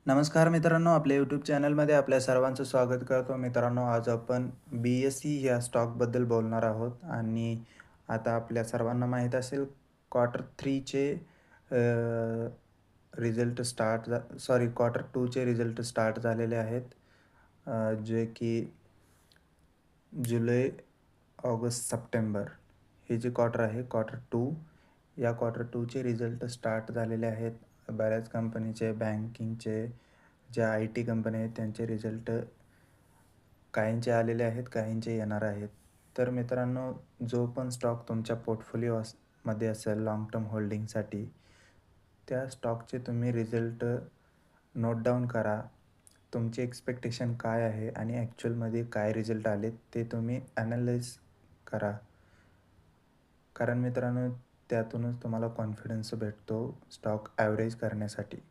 नमस्कार मित्रांनो, आपल्या यूट्यूब चॅनलमध्ये आपल्या सर्वांचं स्वागत करतो. मित्रांनो, आज आपण BSE या स्टॉकबद्दल बोलणार आहोत आणि आता आपल्या सर्वांना माहीत असेल क्वार्टर 3चे रिझल्ट क्वार्टर 2चे रिझल्ट स्टार्ट झालेले आहेत. जे की जुलै, ऑगस्ट, सप्टेंबर हे जे क्वार्टर आहे क्वार्टर 2 या क्वार्टर 2चे रिझल्ट स्टार्ट झालेले आहेत. बऱ्याच कंपनीचे, बँकिंगचे, ज्या IT कंपन्या आहेत त्यांचे रिझल्ट काहींचे आलेले आहेत, काहींचे येणार आहेत. तर मित्रांनो, जो पण स्टॉक तुमच्या मध्ये असेल लाँग टर्म होल्डिंगसाठी, त्या स्टॉकचे तुम्ही रिझल्ट नोट डाउन करा. तुमची एक्स्पेक्टेशन काय आहे आणि ॲक्चुअलमध्ये काय रिझल्ट आले ते तुम्ही ॲनालाइज करा. कारण मित्रांनो, त्यातूनच तुम्हाला कॉन्फिडन्स भेटतो स्टॉक ॲव्हरेज करण्यासाठी.